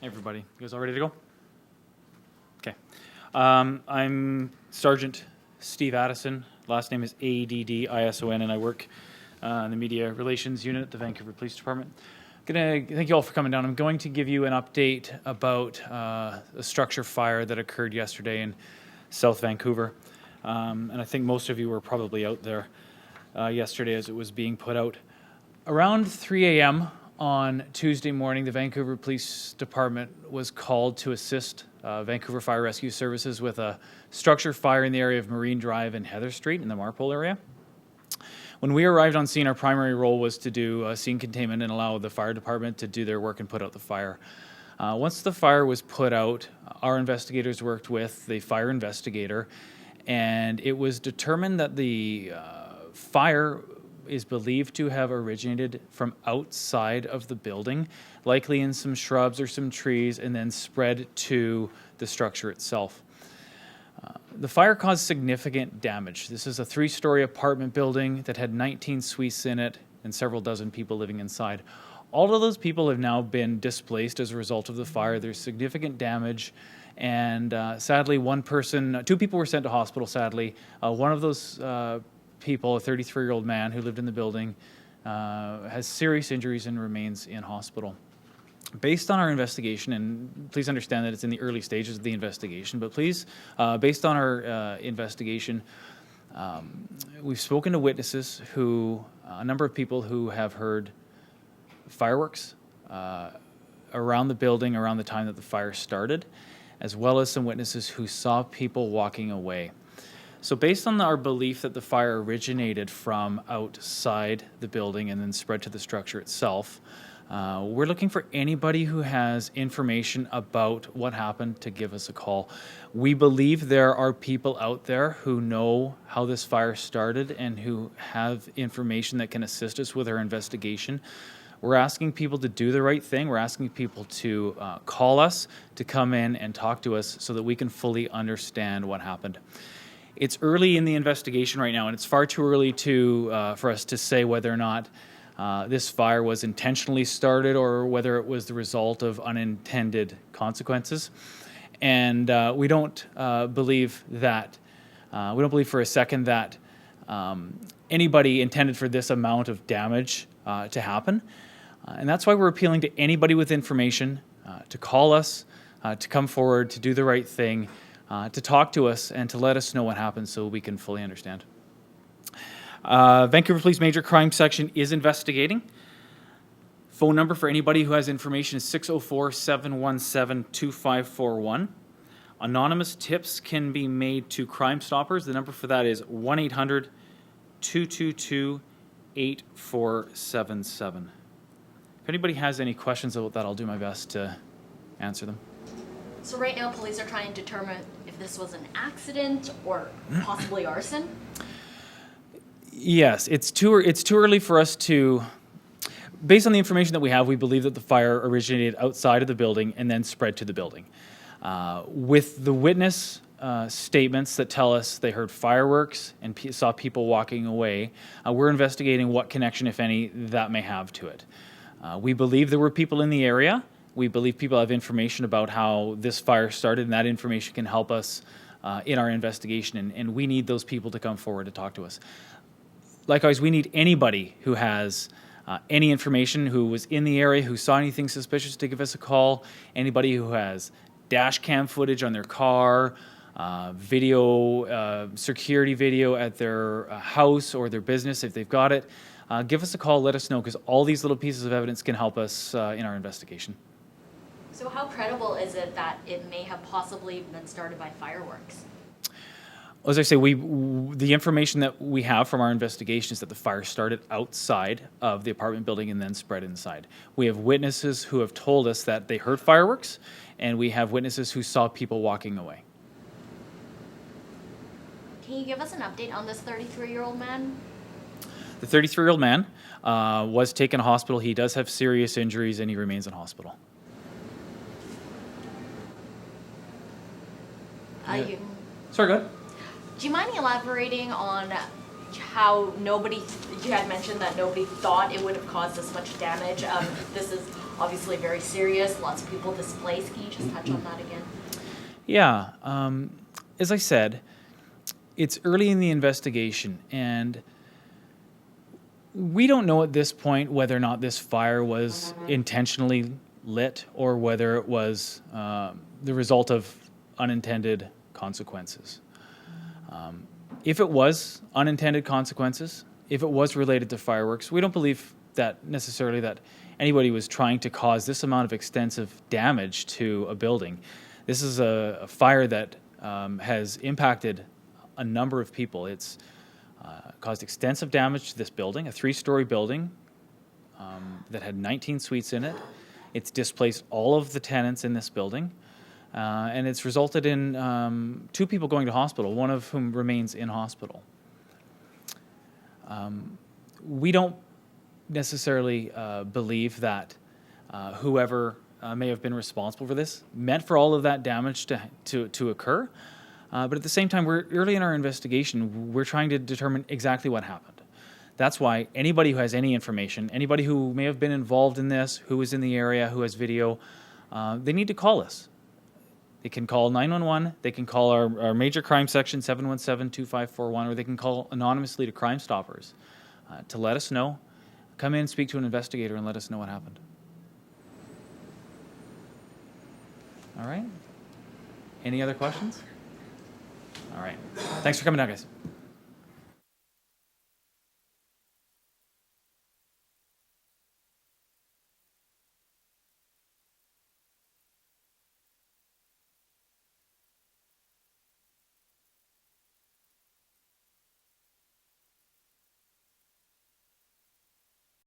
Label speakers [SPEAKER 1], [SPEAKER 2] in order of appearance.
[SPEAKER 1] Hey everybody, you guys all ready to go? Okay. I'm Sergeant Steve Addison. Last name is Addison, and I work in the Media Relations Unit at the Vancouver Police Department. Thank you all for coming down. I'm going to give you an update about a structure fire that occurred yesterday in South Vancouver. And I think most of you were probably out there yesterday as it was being put out. Around 3 a.m. on Tuesday morning, the Vancouver Police Department was called to assist Vancouver Fire Rescue Services with a structure fire in the area of Marine Drive and Heather Street in the Marpole area. When we arrived on scene, our primary role was to do scene containment and allow the fire department to do their work and put out the fire. Once the fire was put out, our investigators worked with the fire investigator, and it was determined that the fire is believed to have originated from outside of the building, likely in some shrubs or some trees, and then spread to the structure itself. The fire caused significant damage. This is a 3-story apartment building that had 19 suites in it and several dozen people living inside. All of those people have now been displaced as a result of the fire. There's significant damage, and sadly, 2 people were sent to hospital, sadly. One of those people, a 33-year-old man who lived in the building, has serious injuries and remains in hospital. Based on our investigation, and please understand that it's in the early stages of the investigation, but based on our investigation, we've spoken to witnesses a number of people who have heard fireworks around the building around the time that the fire started, as well as some witnesses who saw people walking away. So based on our belief that the fire originated from outside the building and then spread to the structure itself, we're looking for anybody who has information about what happened to give us a call. We believe there are people out there who know how this fire started and who have information that can assist us with our investigation. We're asking people to do the right thing. We're asking people to call us, to come in and talk to us so that we can fully understand what happened. It's early in the investigation right now, and it's far too early for us to say whether or not this fire was intentionally started or whether it was the result of unintended consequences. And we don't believe for a second that anybody intended for this amount of damage to happen. And that's why we're appealing to anybody with information to call us, to come forward, to do the right thing, to talk to us, and to let us know what happened so we can fully understand. Vancouver Police Major Crime Section is investigating. Phone number for anybody who has information is 604-717-2541. Anonymous tips can be made to Crime Stoppers. The number for that is 1-800-222-8477. If anybody has any questions about that, I'll do my best to answer them.
[SPEAKER 2] So right now, police are trying to determine if this was an accident or possibly arson?
[SPEAKER 1] Yes, it's too early for us to. Based on the information that we have, we believe that the fire originated outside of the building and then spread to the building. With the witness statements that tell us they heard fireworks and saw people walking away, we're investigating what connection, if any, that may have to it. We believe there were people in the area. We believe people have information about how this fire started, and that information can help us in our investigation, and we need those people to come forward to talk to us. Likewise, we need anybody who has any information, who was in the area, who saw anything suspicious, to give us a call. Anybody who has dash cam footage on their car, security video at their house or their business, if they've got it, give us a call, let us know, because all these little pieces of evidence can help us in our investigation.
[SPEAKER 2] So how credible is it that it may have possibly been started by fireworks?
[SPEAKER 1] As I say, the information that we have from our investigation is that the fire started outside of the apartment building and then spread inside. We have witnesses who have told us that they heard fireworks, and we have witnesses who saw people walking away.
[SPEAKER 2] Can you give us an update on this 33-year-old man?
[SPEAKER 1] The 33-year-old man was taken to hospital. He does have serious injuries, and he remains in hospital. Sorry, go ahead.
[SPEAKER 2] Do you mind elaborating on how you had mentioned that nobody thought it would have caused this much damage? This is obviously very serious, lots of people displaced. Can you just touch on that again?
[SPEAKER 1] Yeah. As I said, it's early in the investigation, and we don't know at this point whether or not this fire was intentionally lit or whether it was the result of unintended consequences. If it was unintended consequences, if it was related to fireworks, we don't believe that necessarily that anybody was trying to cause this amount of extensive damage to a building. This is a fire that has impacted a number of people. It's caused extensive damage to this building, a 3-story building that had 19 suites in it. It's displaced all of the tenants in this building, and it's resulted in 2 people going to hospital, one of whom remains in hospital. We don't necessarily believe that whoever may have been responsible for this meant for all of that damage to occur. But at the same time, we're early in our investigation. We're trying to determine exactly what happened. That's why anybody who has any information, anybody who may have been involved in this, who was in the area, who has video, they need to call us. They can call 911, they can call our major crime section, 717-2541, or they can call anonymously to Crime Stoppers to let us know. Come in, speak to an investigator, and let us know what happened. All right? Any other questions? All right. Thanks for coming down, guys.